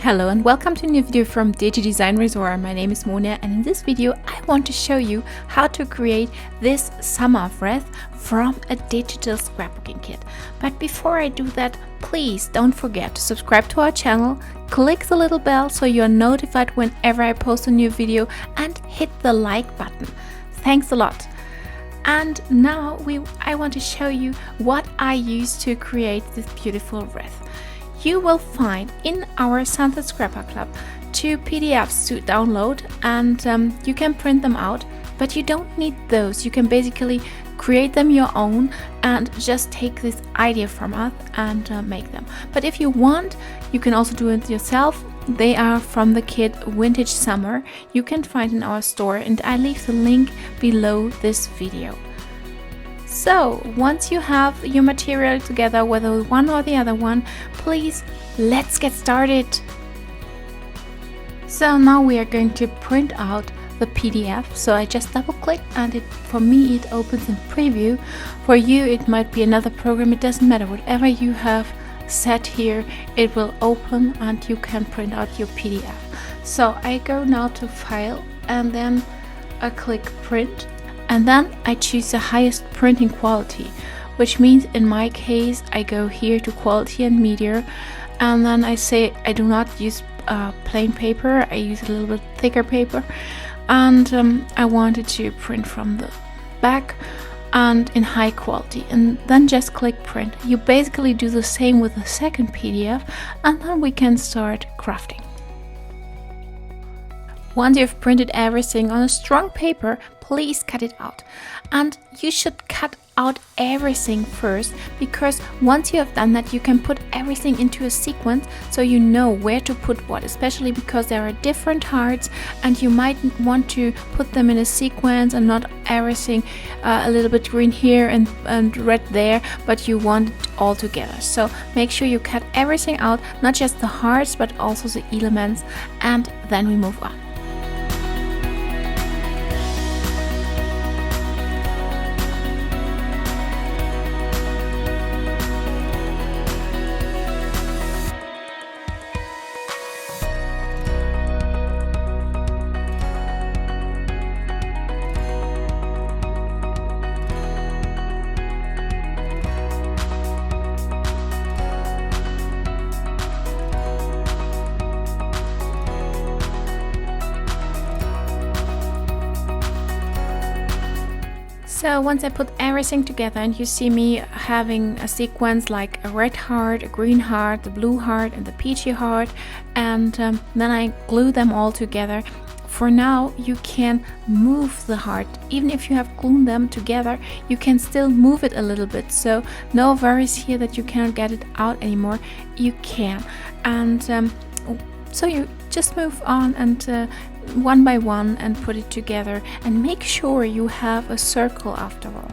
Hello and welcome to a new video from Digidesignresort. My name is Monia, and in this video I want to show you how to create this summer of Wreath from a digital scrapbooking kit. But before I do that, please don't forget to subscribe to our channel, click the little bell so you're notified whenever I post a new video, and hit the like button. Thanks a lot. And now I want to show you what I use to create this beautiful Wreath. You will find in our Santa Scrapper Club 2 PDFs to download, and you can print them out, but you don't need those. You can basically create them your own and just take this idea from us and make them. But if you want, you can also do it yourself. They are from the kit Vintage Summer. You can find in our store, and I leave the link below this video. So once you have your material together, whether one or the other one, please let's get started. So now we are going to print out the PDF. So I just double click, and for me it opens in preview. For you it might be another program, it doesn't matter. Whatever you have set here, it will open and you can print out your PDF. So I go now to File, and then I click Print. And then I choose the highest printing quality, which means in my case I go here to Quality and Media, and then I say I do not use plain paper, I use a little bit thicker paper, and I wanted to print from the back and in high quality, and then just click Print. You basically do the same with the second PDF, and then we can start crafting. Once you've printed everything on a strong paper, please cut it out. And you should cut out everything first, because once you have done that, you can put everything into a sequence so you know where to put what, especially because there are different hearts and you might want to put them in a sequence and not everything a little bit green here and red there, but you want it all together. So make sure you cut everything out, not just the hearts but also the elements, and then we move on. So once I put everything together, and you see me having a sequence like a red heart, a green heart, the blue heart and the peachy heart, and then I glue them all together. For now you can move the heart. Even if you have glued them together, you can still move it a little bit. So no worries here that you cannot get it out anymore. You can. And so you just move on and one by one and put it together, and make sure you have a circle after all.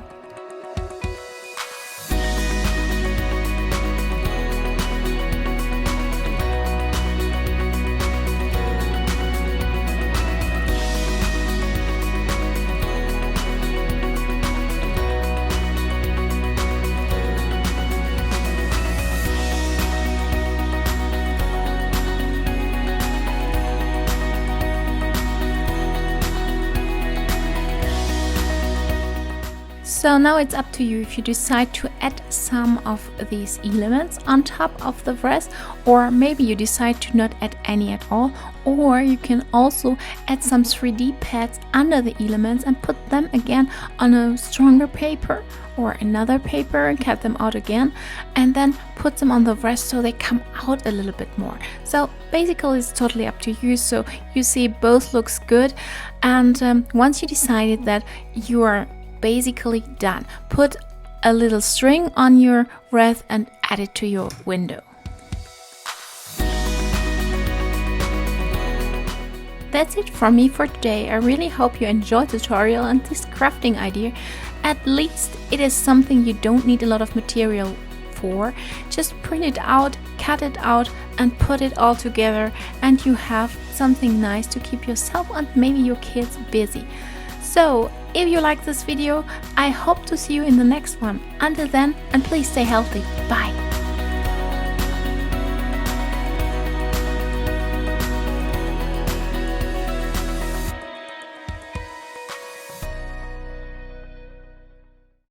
So now it's up to you if you decide to add some of these elements on top of the Wreath, or maybe you decide to not add any at all, or you can also add some 3D pads under the elements and put them again on a stronger paper or another paper and cut them out again, and then put them on the Wreath so they come out a little bit more. So basically it's totally up to you. So you see both looks good, and once you decided that you are basically done, put a little string on your Wreath and add it to your window. That's it from me for today. I really hope you enjoyed the tutorial and this crafting idea. At least it is something you don't need a lot of material for. Just print it out, cut it out and put it all together, and you have something nice to keep yourself and maybe your kids busy. So if you like this video, I hope to see you in the next one. Until then, and please stay healthy. Bye.